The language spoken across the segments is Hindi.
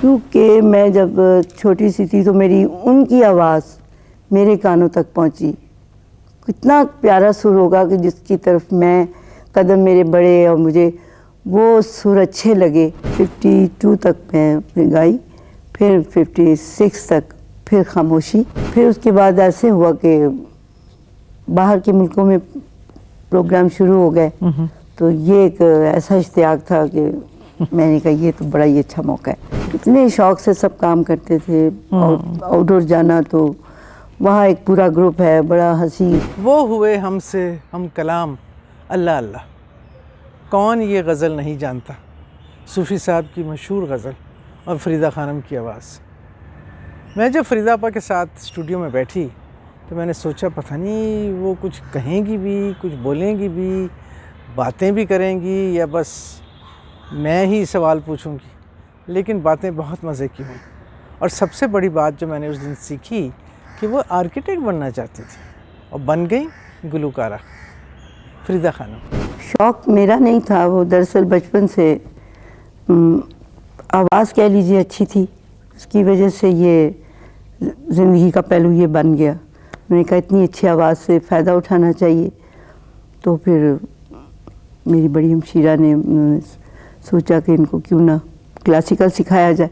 क्योंकि मैं जब छोटी सी थी तो मेरी उनकी आवाज़ मेरे कानों तक पहुंची। कितना प्यारा सुर होगा कि जिसकी तरफ मैं कदम मेरे बढ़े और मुझे वो सुर अच्छे लगे। 52 तक मैं गाई, फिर 56 तक फिर खामोशी। फिर उसके बाद ऐसे हुआ कि बाहर के मुल्कों में प्रोग्राम शुरू हो गए, तो ये एक ऐसा इश्तियाक था कि मैंने कहा ये तो बड़ा ही अच्छा मौका है। इतने शौक से सब काम करते थे। आउटडोर जाना तो वहाँ एक पूरा ग्रुप है बड़ा हंसी। वो हुए हमसे हम कलाम अल्लाह अल्लाह, कौन ये गज़ल नहीं जानता, सूफ़ी साहब की मशहूर गज़ल और फ़रीदा ख़ानम की आवाज़। मैं जब फ़रीदा आपा के साथ स्टूडियो में बैठी तो मैंने सोचा पता नहीं वो कुछ कहेंगी भी, कुछ बोलेंगी भी, बातें भी करेंगी या बस मैं ही सवाल पूछूंगी। लेकिन बातें बहुत मज़े की हुई और सबसे बड़ी बात जो मैंने उस दिन सीखी कि वो आर्किटेक्ट बनना चाहती थी और बन गई गुलकारा फ़रीदा ख़ानम। शौक़ मेरा नहीं था वो, दरअसल बचपन से आवाज़ कह लीजिए अच्छी थी, उसकी वजह से ये ज़िंदगी का पहलू ये बन गया। मैंने कहा इतनी अच्छी आवाज़ से फ़ायदा उठाना चाहिए। तो फिर मेरी बड़ी हमशीरा ने सोचा कि इनको क्यों ना क्लासिकल सिखाया जाए,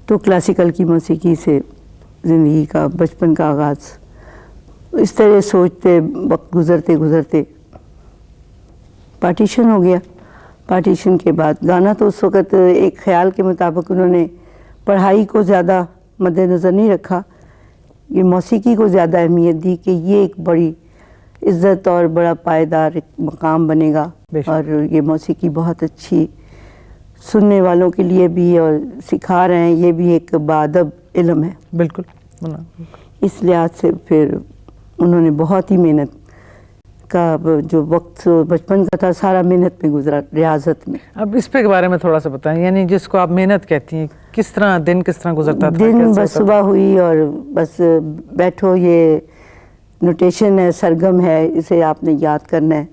तो क्लासिकल की मौसीकी से ज़िंदगी का बचपन का आगाज़। इस तरह सोचते वक्त गुज़रते गुज़रते पार्टीशन हो गया। पार्टीशन के बाद गाना तो उस वक़्त एक ख़्याल के मुताबिक उन्होंने पढ़ाई को ज़्यादा मद्देनज़र नहीं रखा, ये मौसीकी को ज़्यादा अहमियत दी कि ये एक बड़ी इज़्ज़त और बड़ा पायदार एक मकाम बनेगा। और ये मौसीकी बहुत अच्छी सुनने वालों के लिए भी और सिखा रहे हैं, ये भी एक बाअदब इल्म है। बिल्कुल। इस लिहाज से फिर उन्होंने बहुत ही मेहनत का जो वक्त बचपन का था सारा मेहनत में गुजरा, रियाजत में। अब इस पे के बारे में थोड़ा सा बताएं, यानी जिसको आप मेहनत कहती हैं, किस तरह दिन किस तरह गुजरता था? दिन बस सुबह हुई और बस बैठो, ये नोटेशन है, सरगम है, इसे आपने याद करना है।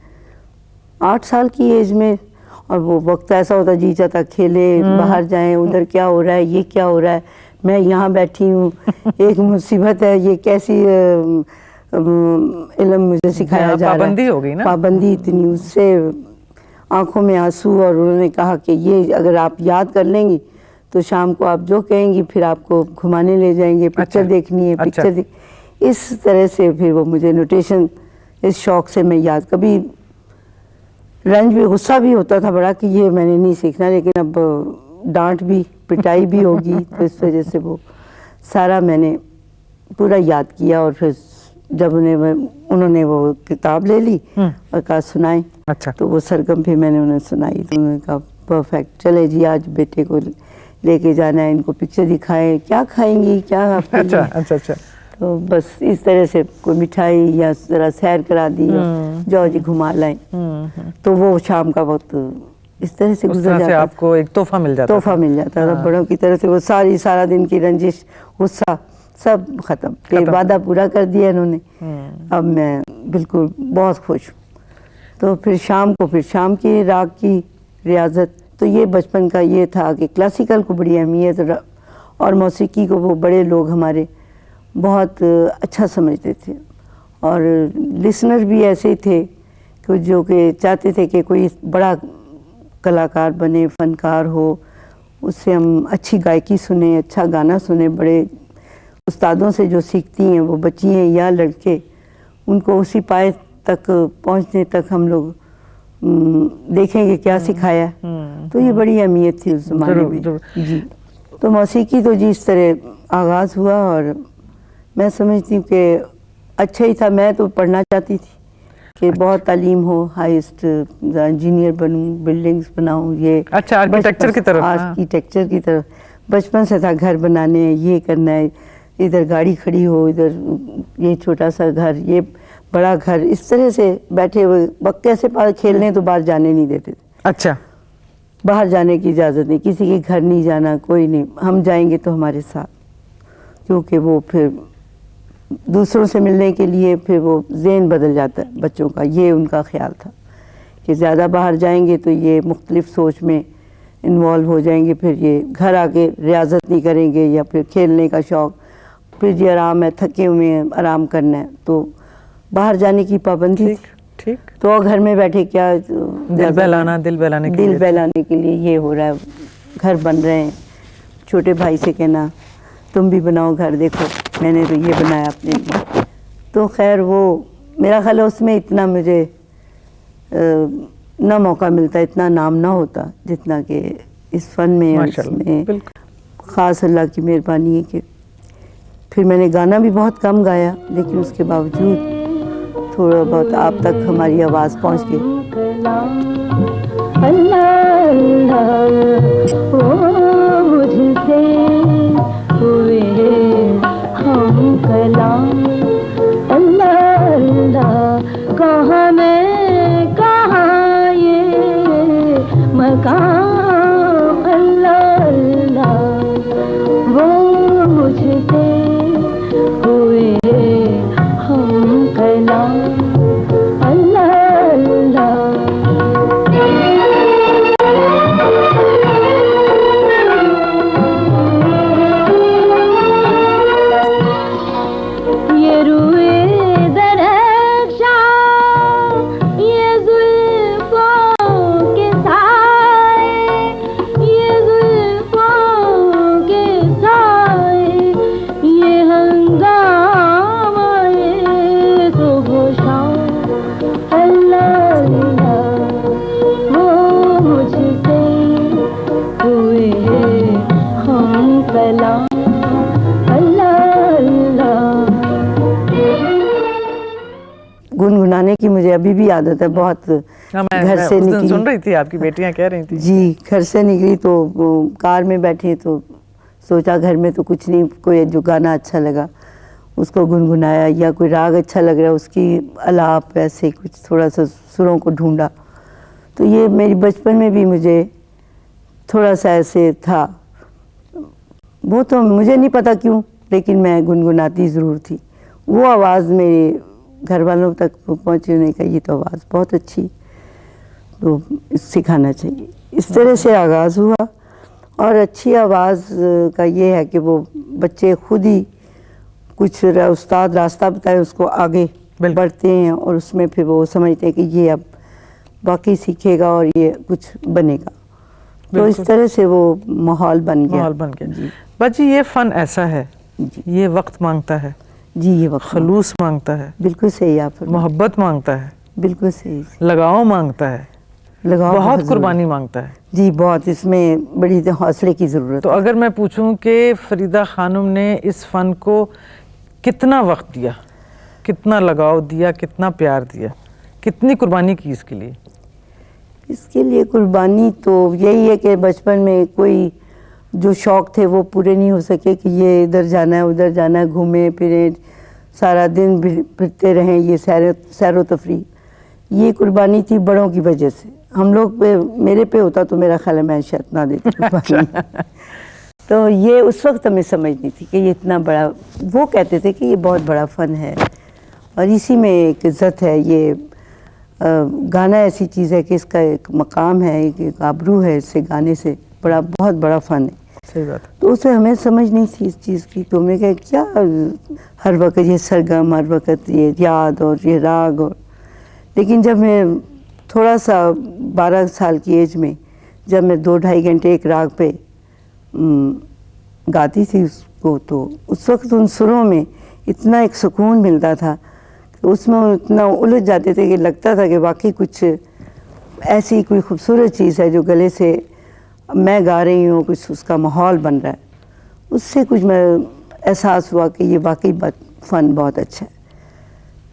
8 साल की एज में, और वो वक्त ऐसा होता जी चाहता खेले, बाहर जाएं, उधर क्या हो रहा है, ये क्या हो रहा है, मैं यहाँ बैठी हूँ, एक मुसीबत है, ये कैसी इल्म मुझे सिखाया जा रहा है। पाबंदी हो गई ना, पाबंदी इतनी, उससे आंखों में आंसू। और उन्होंने कहा कि ये अगर आप याद कर लेंगी तो शाम को आप जो कहेंगी फिर आपको घुमाने ले जाएंगे, पिक्चर देखनी है, पिक्चर इस तरह से फिर वो मुझे नोटेशन, इस शौक़ से मैं याद, कभी रंज भी, गुस्सा भी होता था बड़ा कि ये मैंने नहीं सीखना, लेकिन अब डांट भी पिटाई भी होगी, तो इस वजह से वो सारा मैंने पूरा याद किया। और फिर जब उन्होंने वो किताब ले ली और कहा सुनाएं, तो वो सरगम फिर मैंने उन्हें सुनाई, तो उन्होंने कहा परफेक्ट, चले जी आज बेटे को लेके जाना है, इनको पिक्चर दिखाएं, क्या खाएंगी, क्या अच्छा। तो बस इस तरह से कोई मिठाई या जरा सैर करा दी, जाओ जी घुमा लाएं। तो वो शाम का वक्त इस तरह से गुजर जाता, आपको एक तोहफा मिल जाता था बड़ों की तरह से। वो सारा दिन की रंजिश, गुस्सा सब खत्म, फिर वादा पूरा कर दिया इन्होंने। अब मैं बिल्कुल बहुत खुश हूँ। तो फिर शाम की राग की रियाजत, तो ये बचपन का ये था कि क्लासिकल को बड़ी अहमियत और मौसीकी को वो बड़े लोग हमारे बहुत अच्छा समझते थे। और लिसनर भी ऐसे ही थे कि जो कि चाहते थे कि कोई बड़ा कलाकार बने, फ़नकार हो, उससे हम अच्छी गायकी सुने, अच्छा गाना सुने। बड़े उस्तादों से जो सीखती हैं वो बच्चियाँ या लड़के, उनको उसी पाए तक पहुँचने तक हम लोग देखेंगे क्या सिखाया। तो ये बड़ी अहमियत थी उस ज़माने में जी। तो मौसीकी तो जी इस तरह आगाज़ हुआ और मैं समझती हूँ कि अच्छा ही था। मैं तो पढ़ना चाहती थी कि बहुत तालीम हो, हाईएस्ट इंजीनियर बनूँ, बिल्डिंग्स बनाऊँ, ये आर्किटेक्चर की तरफ बचपन से था। घर बनाने हैं, ये करना है, इधर गाड़ी खड़ी हो, इधर ये छोटा सा घर, ये बड़ा घर, इस तरह से बैठे हुए वक्त कैसे पार खेलने, तो बाहर जाने नहीं देते थे। अच्छा, बाहर जाने की इजाज़त नहीं, किसी के घर नहीं जाना, कोई नहीं, हम जाएंगे तो हमारे साथ, क्योंकि वो फिर दूसरों से मिलने के लिए फिर वो ज़हन बदल जाता है बच्चों का। ये उनका ख्याल था कि ज़्यादा बाहर जाएंगे तो ये मुख्तलिफ सोच में इन्वॉल्व हो जाएंगे, फिर ये घर आके रियाजत नहीं करेंगे या फिर खेलने का शौक़, फिर जी आराम है, थके हुए हैं, आराम करना है, तो बाहर जाने की पाबंदी थी। ठीक। तो घर में बैठे क्या दिल बहलाने के लिए ये हो रहा है, घर बन रहे हैं। छोटे भाई से कहना तुम भी बनाओ घर, देखो मैंने तो ये बनाया अपने लिए। तो खैर वो मेरा ख्याल है उसमें इतना मुझे ना मौका मिलता, इतना नाम ना होता जितना कि इस फ़न में और इसमें। ख़ास अल्लाह की मेहरबानी है कि फिर मैंने गाना भी बहुत कम गाया, लेकिन उसके बावजूद थोड़ा बहुत आप तक हमारी आवाज़ पहुंच गई। अल्लाह अल्लाह ओ मुझसे हुए हम कलाम, अल्लाह अल्लाह कहाँ मैं कहाँ ये मकाम, अल्लाह अल्लाह वो मुझसे हुए हम कलाम, अल्लाह अल्लाह। ये रुए दरख्शा ये जुल्फों के साए, ये जुल्फों के साए, ये हंगामा ये सुबह शाम, अल्लाह अल्लाह वो मुझसे हुए हम कलाम, अल्लाह अल्लाह। गुनगुनाने की मुझे अभी भी आदत है बहुत। घर से निकली, सुन रही थी आपकी बेटियां कह रही थी जी, घर से निकली तो वो कार में बैठी तो सोचा घर में तो कुछ नहीं, कोई जो गाना अच्छा लगा उसको गुनगुनाया, या कोई राग अच्छा लग रहा है उसकी अलाप ऐसे कुछ थोड़ा सा सुरों को ढूंढा। तो ये मेरी बचपन में भी मुझे थोड़ा सा ऐसे था, वो तो मुझे नहीं पता क्यों, लेकिन मैं गुनगुनाती ज़रूर थी। वो आवाज़ मेरे घर वालों तक पहुँची, उन्होंने कहा ये तो आवाज़ बहुत अच्छी, तो सिखाना चाहिए। इस तरह से आगाज़ हुआ। और अच्छी आवाज़ का ये है कि वो बच्चे खुद ही कुछ उस्ताद रास्ता बताए उसको आगे बढ़ते हैं, और उसमें फिर वो समझते हैं कि ये अब बाकी सीखेगा और ये कुछ बनेगा। तो इस तरह से वो माहौल बन गया। जी बाजी, ये फ़न ऐसा है, ये वक्त मांगता है जी, ये वक्त खलूस मांगता है, बिल्कुल सही आप, मोहब्बत मांगता है, बिल्कुल सही, लगाव मांगता है, लगाव बहुत कुर्बानी मांगता है जी, बहुत, इसमें बड़ी हौसले की ज़रूरत। तो अगर मैं पूछूं कि फरीदा खानम ने इस फ़न को कितना वक्त दिया, कितना लगाव दिया, कितना प्यार दिया, कितनी कुर्बानी की इसके लिए? इसके लिए कुर्बानी तो यही है कि बचपन में कोई जो शौक़ थे वो पूरे नहीं हो सके, कि ये इधर जाना है उधर जाना है, घूमें फिरें सारा दिन फिरते रहें, ये सैर तफरी, ये कुर्बानी थी बड़ों की वजह से। हम लोग पे, मेरे पे होता तो मेरा ख्याल है मैं शायद ना देती कुर्बानी। तो ये उस वक्त हमें समझ नहीं थी कि ये इतना बड़ा, वो कहते थे कि ये बहुत बड़ा फ़न है और इसी में एक इज़्ज़त है। ये गाना ऐसी चीज़ है कि इसका एक मकाम है, एक आबरू है, इससे गाने से बड़ा बहुत बड़ा फ़न है। सही बात। तो उसे हमें समझ नहीं थी इस चीज़ की, तो हमने कहा क्या हर वक्त ये सरगम, हर वक्त ये याद और ये राग। और लेकिन जब मैं थोड़ा सा 12 साल की एज में, जब मैं 2-2.5 घंटे एक राग पे गाती थी उसको, तो उस वक्त उन सुरों में इतना एक सुकून मिलता था, तो उसमें इतना उलझ जाते थे कि लगता था कि वाकई कुछ ऐसी कोई खूबसूरत चीज़ है जो गले से मैं गा रही हूँ, कुछ उसका माहौल बन रहा है। उससे कुछ मैं एहसास हुआ कि ये वाकई फ़न बहुत अच्छा है।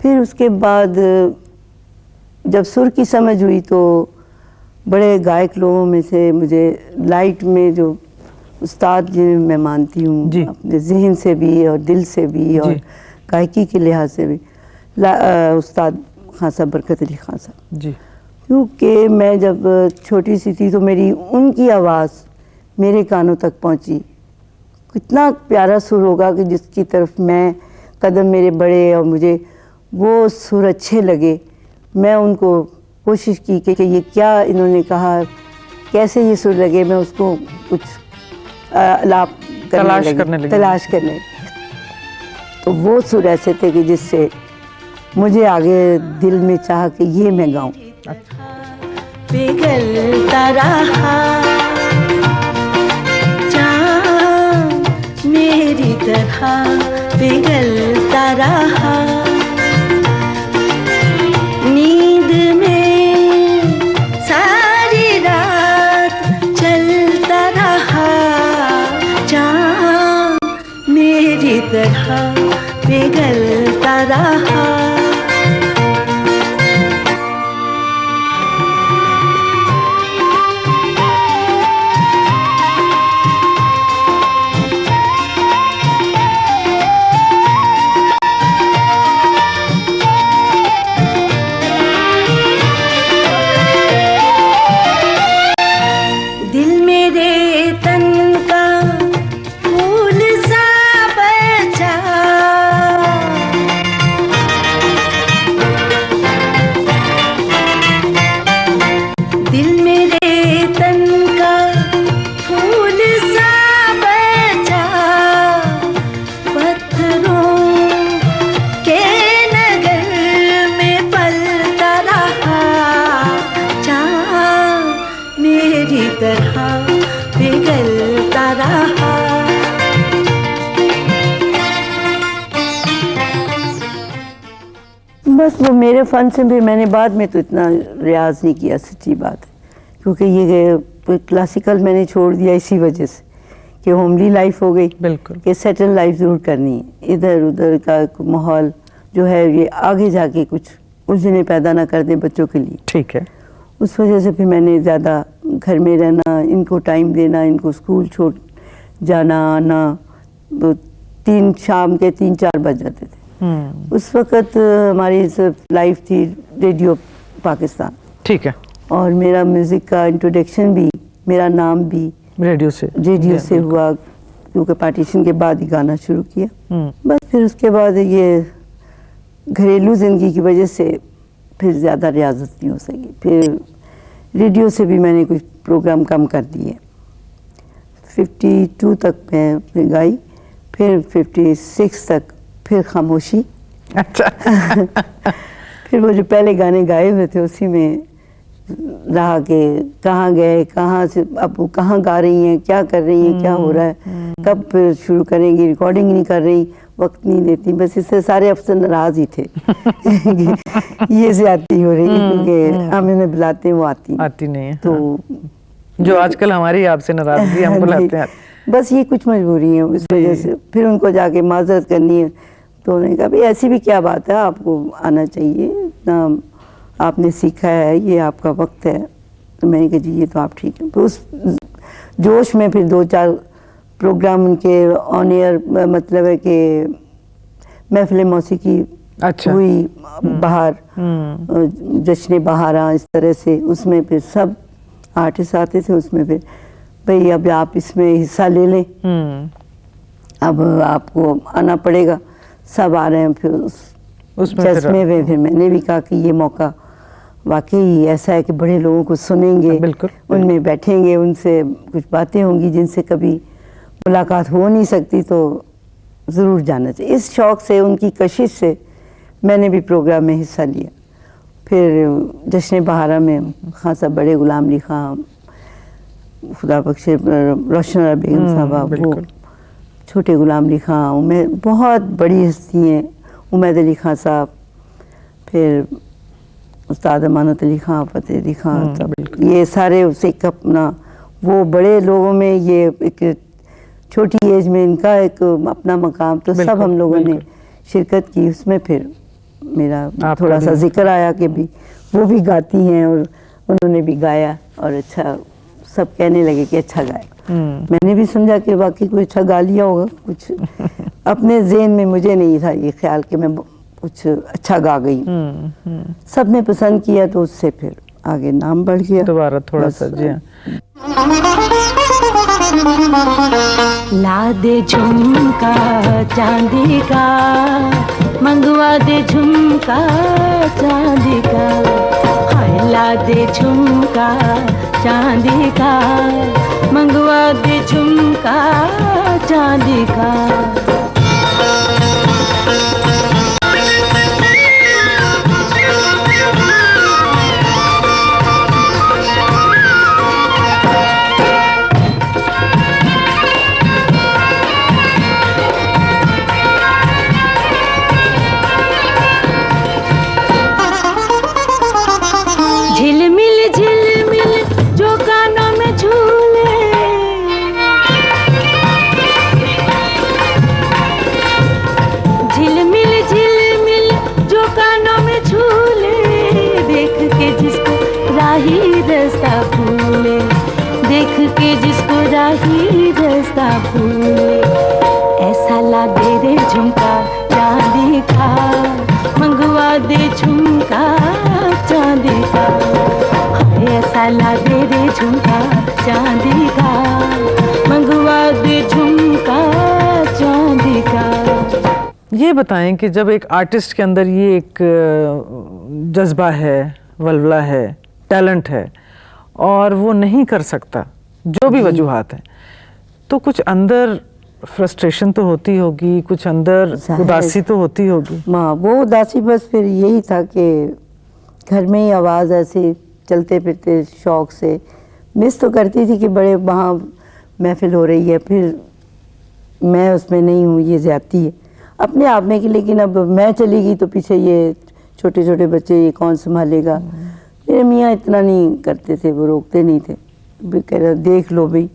फिर उसके बाद जब सुर की समझ हुई तो बड़े गायक लोगों में से मुझे लाइट में जो उस्ताद जिन्हें मैं मानती हूँ अपने जहन से भी और दिल से भी और गायकी के लिहाज से भी, उस्ताद खान साहब, बरकत अली खान साहब जी। क्योंकि मैं जब छोटी सी थी तो मेरी उनकी आवाज़ मेरे कानों तक पहुंची। कितना प्यारा सुर होगा कि जिसकी तरफ मैं कदम मेरे बढ़े और मुझे वो सुर अच्छे लगे। मैं उनको कोशिश की कि ये क्या इन्होंने कहा कैसे ये सुर लगे, मैं उसको कुछ आलाप तलाश करने लगी। तलाश करने। तो वो सुर ऐसे थे कि जिससे मुझे आगे दिल में चाहा कि ये मैं गाऊं। पिघलता रहा चाँद मेरी तरह, पिघलता रहा नींद में सारी रात चलता रहा, चाँद मेरी तरह पिघलता रहा। दिल मेरे तन का फूल सा बचा, दिल मेरे तन का फूल सा बचा, पत्थरों के नगर में पलता रहा, चाँद मेरी तरह पिघलता रहा। बस वो मेरे फ़न से भी मैंने बाद में तो इतना रियाज नहीं किया, सच्ची बात है, क्योंकि ये क्लासिकल मैंने छोड़ दिया इसी वजह से कि होमली लाइफ हो गई। बिल्कुल। कि सेटल लाइफ ज़रूर करनी है, इधर उधर का माहौल जो है ये आगे जाके कुछ उलझने पैदा ना कर दे बच्चों के लिए। ठीक है। उस वजह से फिर मैंने ज़्यादा घर में रहना, इनको टाइम देना, इनको स्कूल छोड़ जाना आना, तो शाम के 3-4 बज जाते थे। उस वक़्त हमारी लाइफ थी रेडियो पाकिस्तान। ठीक है। और मेरा म्यूज़िक का इंट्रोडक्शन भी, मेरा नाम भी रेडियो से हुआ, क्योंकि पार्टीशन के बाद ही गाना शुरू किया। बस फिर उसके बाद ये घरेलू ज़िंदगी की वजह से फिर ज़्यादा रियाजत नहीं हो सकी। फिर रेडियो से भी मैंने कुछ प्रोग्राम कम कर दिए। 52 तक मैं फिर गाई, फिर 56 तक फिर खामोशी। अच्छा। फिर वो जो पहले गाने गाए हुए थे उसी में रहा के कहाँ गए, कहाँ से अब वो कहाँ गा रही हैं, क्या कर रही हैं, क्या हो रहा है, कब फिर शुरू करेंगी, रिकॉर्डिंग नहीं कर रही, वक्त नहीं देती। बस इससे सारे अफसर नाराज ही थे ये ज्यादती हो रही है, क्योंकि हम इन्हें बुलाते हैं वो आती नहीं है। तो जो आजकल हमारी आपसे नाराजगी हम बुलाते हैं। बस ये कुछ मजबूरी है, उस वजह से फिर उनको जाके माजरत करनी है। तो उन्होंने कहा भाई ऐसी भी क्या बात है, आपको आना चाहिए, इतना आपने सीखा है, ये आपका वक्त है। तो मैंने कहा जी ये तो आप ठीक है। तो उस जोश में फिर 2-4 प्रोग्राम उनके ऑन एयर, मतलब है कि महफिल मौसीकी अच्छा हुई बाहर, जश्न बहारा, इस तरह से उसमें फिर सब आर्टिस्ट आते थे। उसमें फिर भाई अब आप इसमें हिस्सा ले लें, अब आपको आना पड़ेगा। सब आ रहे हैं फिर उसमें फिर मैंने भी कहा कि ये मौका वाकई ऐसा है कि बड़े लोगों को सुनेंगे, उनमें बैठेंगे, उनसे कुछ बातें होंगी जिनसे कभी मुलाकात हो नहीं सकती, तो ज़रूर जाना चाहिए। इस शौक़ से, उनकी कशिश से मैंने भी प्रोग्राम में हिस्सा लिया। फिर जश्न बहारा में खान साहब, बड़े गुलाम अली खां, खुदा बख्शे रोशन बेगम साहबा, वो छोटे गुलाम अली खां, बहुत बड़ी हस्ती हैं, उमैद अली खां साहब, फिर उस्ताद अमानत अली खां, फतेह अली खां, ये सारे उसे एक अपना, वो बड़े लोगों में ये एक छोटी एज में इनका एक अपना मकाम, तो सब हम लोगों ने शिरकत की। उसमें फिर मेरा थोड़ा सा जिक्र आया कि भी वो भी गाती हैं, और उन्होंने भी गाया, और अच्छा सब कहने लगे कि अच्छा गाया। मैंने भी समझा कि बाकी कोई अच्छा गा लिया होगा, कुछ अपने ज़हन में मुझे नहीं था ये ख्याल कि मैं कुछ अच्छा गा गई। सब ने पसंद किया, तो उससे फिर आगे नाम बढ़ गया दोबारा थोड़ा सा। जी हाँ। ला दे झुमका चांदी का, मंगवा दे झुमका चांदी का, हाय ला दे झुमका चांदी का, मंगवा दे झुमका चांदी का। झिलमिल झिलमिल जो कानों में झूले, झिलमिल झिलमिल जो कानों में झूले, देख के जिसको राही रास्ता भूले, देख के जिसको राही रास्ता भूले, ऐसा ला दे रे झुमका चांदी का, मंगवा दे झुमका चांदी का, ऐसा ला दे रे झुमका चांदी का, मंगवा दे झुमका चांदी का। ये बताएं कि जब एक आर्टिस्ट के अंदर ये एक जज्बा है, वल्वला है, टैलेंट है और वो नहीं कर सकता जो भी वजूहात हैं, तो कुछ अंदर फ्रस्ट्रेशन तो होती होगी, कुछ अंदर उदासी तो होती होगी। माँ वो उदासी बस फिर यही था कि घर में ही आवाज़ ऐसे चलते फिरते शौक से मिस तो करती थी कि बड़े वहाँ महफिल हो रही है, फिर मैं उसमें नहीं हूँ, ये ज़्यादती है अपने आप में कि, लेकिन अब मैं चली गई तो पीछे ये छोटे छोटे बच्चे ये कौन संभालेगा। मेरे मियाँ इतना नहीं करते थे, वो रोकते नहीं थे, कह रहे देख लो भाई।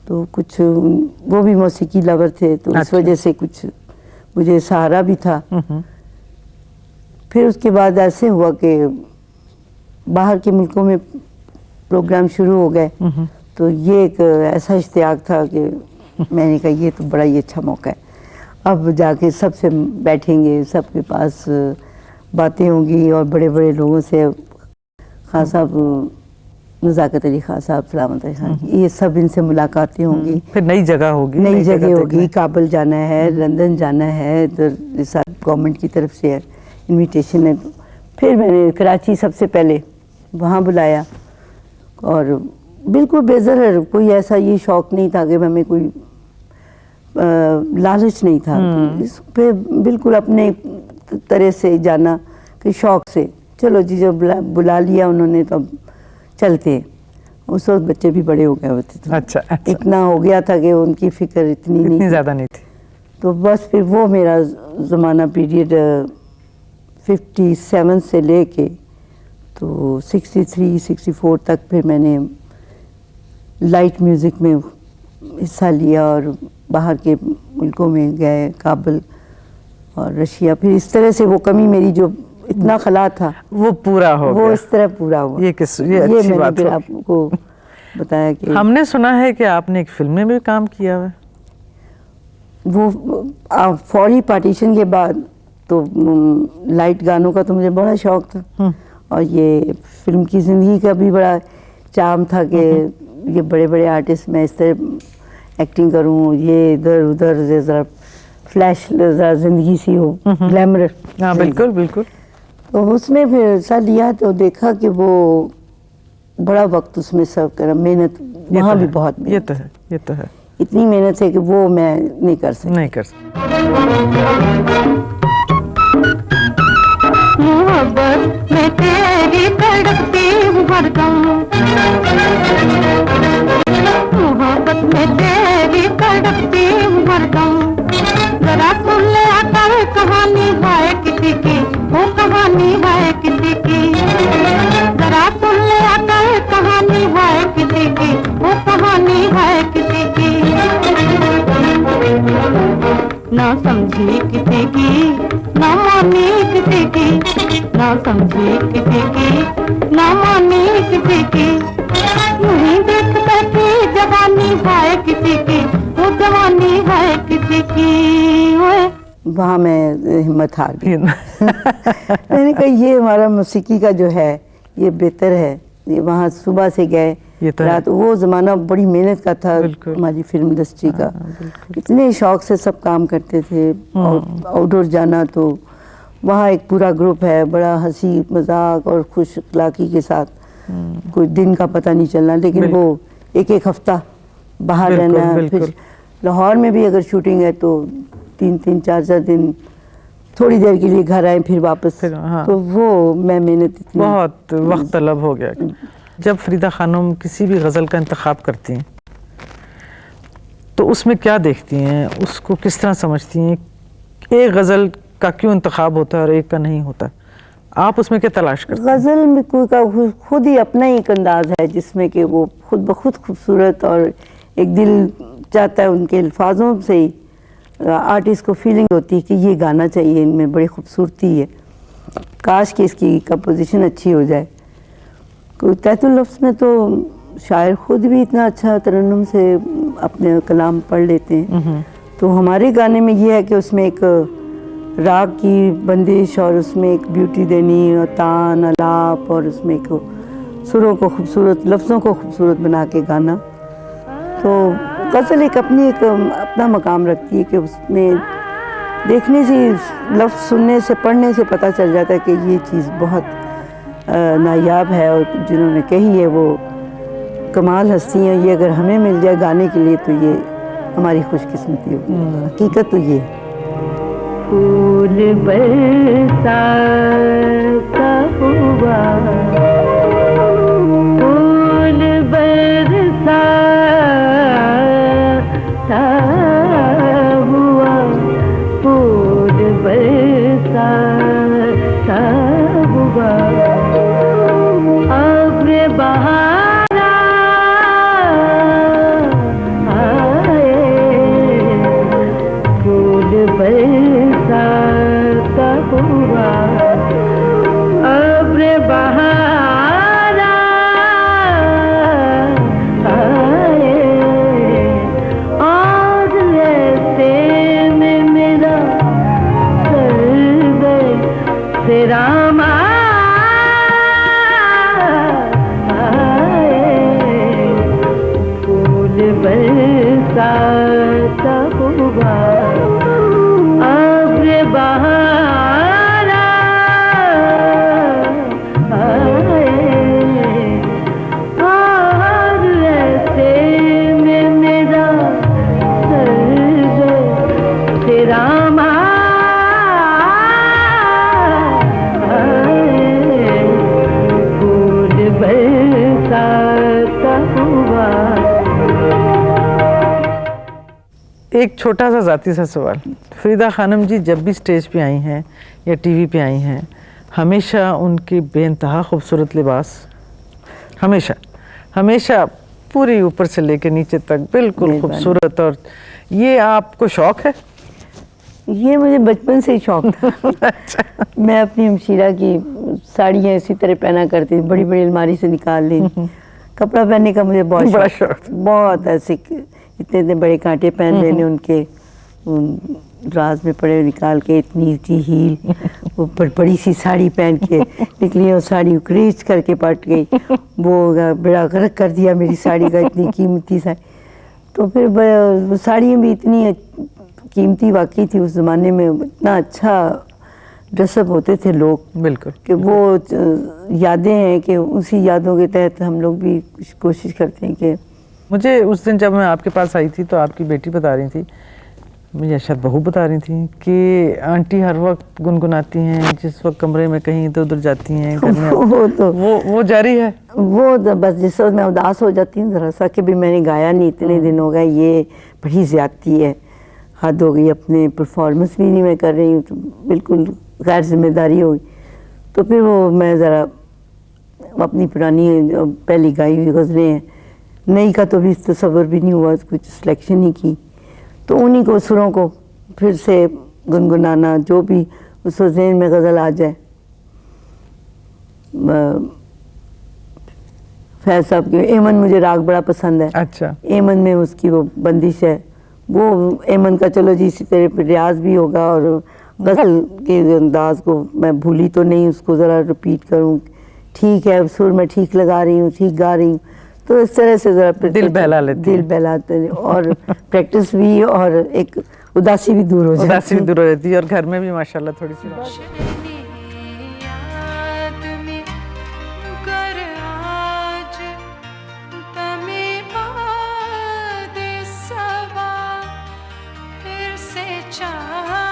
तो कुछ वो भी मौसीकी लवर थे, तो इस वजह से कुछ मुझे सहारा भी था। फिर उसके बाद ऐसे हुआ कि बाहर के मुल्कों में प्रोग्राम शुरू हो गए, तो ये एक ऐसा इश्तियाक था कि मैंने कहा ये तो बड़ा ही अच्छा मौका है, अब जाके सबसे बैठेंगे, सबके पास बातें होंगी और बड़े बड़े लोगों से, खान साहब नज़ाकत अली खान साहब, सलामत अली खान, ये सब इनसे मुलाकातें होंगी, फिर नई जगह होगी, नई जगह होगी, काबुल जाना है, लंदन जाना है, तो गवर्नमेंट की तरफ से इनविटेशन है। फिर मैंने कराची सबसे पहले वहाँ बुलाया और बिल्कुल बेज़र, कोई ऐसा ये शौक़ नहीं था कि हमें कोई लालच नहीं था, इस पे बिल्कुल अपने तरह से जाना कि शौक़ से, चलो जी जब बुला लिया उन्होंने तो चलते। उस वक्त बच्चे भी बड़े हो गए होते थे, अच्छा। इतना हो गया था कि उनकी फिक्र इतनी ज़्यादा नहीं थी। तो बस फिर वो मेरा ज़माना पीरियड 57 से लेके तो 63-64 तक फिर मैंने लाइट म्यूज़िक में हिस्सा लिया और बाहर के मुल्कों में गए, काबुल और रशिया। फिर इस तरह से वो कमी मेरी जो इतना खला था वो पूरा हो गया, वो इस तरह पूरा हुआ। ये अच्छी बात फिर आपको बताया कि हमने सुना है कि आपने एक फिल्म में भी काम किया है। वो फौरी पार्टीशन के बाद तो लाइट गानों का तो मुझे बड़ा शौक था और ये फिल्म की ज़िंदगी का भी बड़ा चार्म था कि ये बड़े बड़े आर्टिस्ट मैं इस तरह एक्टिंग करूँ, ये इधर उधर ज़रा फ्लैश ज़रा ज़िंदगी सी हो, ग्लैमरस। हाँ बिल्कुल बिल्कुल। तो उसमें फिर हिस्सा लिया तो देखा कि वो बड़ा वक्त उसमें सर्व करा, मेहनत वहाँ भी बहुत मेहनत, ये तो है इतनी मेहनत है कि वो मैं नहीं कर सकती। मोहब्बत में तेरी तड़पती हूँ हरदम, मोहब्बत में तेरी तड़पती हूँ हरदम, जरा सुन ले अकल कहानी है किसी की, वो कहानी है किसी की, जरा सुन ले अकल कहानी है किसी की, वो कहानी है किसी की, ना समझी किसी की, ना मानी किसी की, ना समझी किसी की, ना मानी किसी की, यूं ही देख बैठी जवानी है किसी की, वो जवानी है किसी की। वहाँ मैं हिम्मत हार गई। मैंने कहा ये हमारा मौसीकी का जो है ये बेहतर है, ये वहाँ सुबह से गए ये तो है। रात वो ज़माना बड़ी मेहनत का था बिल्कुल। हमारी फिल्म इंडस्ट्री का। बिल्कुल। इतने शौक से सब काम करते थे। और आउटडोर जाना तो वहाँ एक पूरा ग्रुप है, बड़ा हंसी मजाक और खुश अखलाकी के साथ, कोई दिन का पता नहीं चलना। लेकिन वो एक एक हफ्ता बाहर बिल्कुल, रहना। बिल्कुल। फिर लाहौर में भी अगर शूटिंग है तो 3-3 4-4 दिन थोड़ी देर के लिए घर आए फिर वापस। फिर, हाँ। तो वो मैं मेहनत इतनी बहुत वक्त तलब हो गया। जब फरीदा खानम किसी भी गज़ल का इंतखाब करती हैं तो उसमें क्या देखती हैं, उसको किस तरह समझती हैं? एक गज़ल का क्यों इंतखाब होता है और एक का नहीं होता? आप उसमें क्या तलाश करते हैं? गज़ल में कोई का खुद ही अपना ही एक अंदाज है जिसमें कि वो खुद ब खुद खूबसूरत, और एक दिल चाहता है उनके अल्फाजों से ही आर्टिस्ट को फीलिंग होती है कि ये गाना चाहिए, इनमें बड़ी खूबसूरती है, काश कि इसकी कंपोजिशन अच्छी हो जाए। कोई तहतुल लफ्ज़ में तो शायर खुद भी इतना अच्छा तरन्नुम से अपने कलाम पढ़ लेते हैं। तो हमारे गाने में ये है कि उसमें एक राग की बंदिश और उसमें एक ब्यूटी देनी और तान अलाप और उसमें एक सुरों को खूबसूरत, लफ्ज़ों को खूबसूरत बना के गाना। तो गज़ल एक अपना मकाम रखती है कि उसमें देखने से, लफ्ज़ सुनने से, पढ़ने से पता चल जाता है कि ये चीज़ बहुत नायाब है और जिन्होंने कही है वो कमाल हस्ती हैं। ये अगर हमें मिल जाए गाने के लिए तो ये हमारी खुशकिस्मती होगी। हकीकत तो ये है। फूल बरसा हुआ, फूल बरसा हुआ, फूल बरसा हुआ, अब्र बहारा आए, फूल बरसा हुआ, अब्र बहारा आए, और ऐसे में मेरा सर्द से राम आए, फूल बरसा हुआ, अब्र बहारा आए, और ऐसे में मेरा सर्द से राम आए, फूल बरसा हुआ। एक छोटा सा ज़ाती सा सवाल, फरीदा खानम जी जब भी स्टेज पे आई हैं या टीवी पे आई हैं, हमेशा उनकी बेइंतहा खूबसूरत लिबास, हमेशा हमेशा पूरी ऊपर से लेकर नीचे तक बिल्कुल खूबसूरत। और ये आपको शौक है? ये मुझे बचपन से ही शौक था। मैं अपनी हमशीरा की साड़ियाँ इसी तरह पहना करती थी, बड़ी बड़ी अलमारी से निकाल ली। कपड़ा पहनने का मुझे बहुत बड़ा शौक, शौक। बहुत ऐसे इतने इतने बड़े कांटे पहन लेने उनके, राज में पड़े हुए निकाल के, इतनी ऊंची हील, वो बड़ी सी साड़ी पहन के निकली और साड़ी क्रीच करके पट गई। वो बड़ा गर्क कर दिया मेरी साड़ी का, इतनी कीमती साड़ी। तो फिर साड़ियाँ भी इतनी कीमती वाकई थी उस ज़माने में, इतना अच्छा ड्रेसअप होते थे लोग। बिल्कुल। कि वो यादें हैं कि उसी यादों के तहत हम लोग भी कुछ कोशिश करते हैं कि मुझे उस दिन जब मैं आपके पास आई थी तो आपकी बेटी बता रही थी, मुझे शायद बहू बता रही थी कि आंटी हर वक्त गुनगुनाती हैं, जिस वक्त कमरे में कहीं इधर उधर जाती हैं वो तो वो जारी है। वो तो बस जिस वक्त मैं उदास हो जाती हूँ ज़रा सा कि भी मैंने गाया नहीं, इतने दिन हो गए, ये बड़ी ज़्यादती है, हद हो गई, अपने परफॉर्मेंस भी नहीं मैं कर रही हूँ, तो बिल्कुल गैर जिम्मेदारी होगी। तो फिर वो मैं ज़रा अपनी पुरानी पहली गाई हुई गज़लें हैं, नई का तो भी तसव्वुर भी नहीं हुआ, कुछ सिलेक्शन ही की, तो उन्हीं को सुरों को फिर से गुनगुनाना, जो भी उस ज़हन में गज़ल आ जाए। फैज़ साहब के एमन मुझे राग बड़ा पसंद है। अच्छा। एमन में उसकी वो बंदिश है, वो एमन का चलो जी इसी तरह पर रियाज भी होगा, और गज़ल के अंदाज को मैं भूली तो नहीं, उसको ज़रा रिपीट करूँ, ठीक है सुर मैं ठीक लगा रही हूँ, ठीक गा रही हूँ, तो इस तरह से जरा दिल बहला लेती दिल बहलाते और प्रैक्टिस भी और एक उदासी भी दूर हो जाती उदासी भी दूर हो जाती है और घर में भी माशाल्लाह थोड़ी सी याद में कर आज तमे बाद सवा फिर से चाह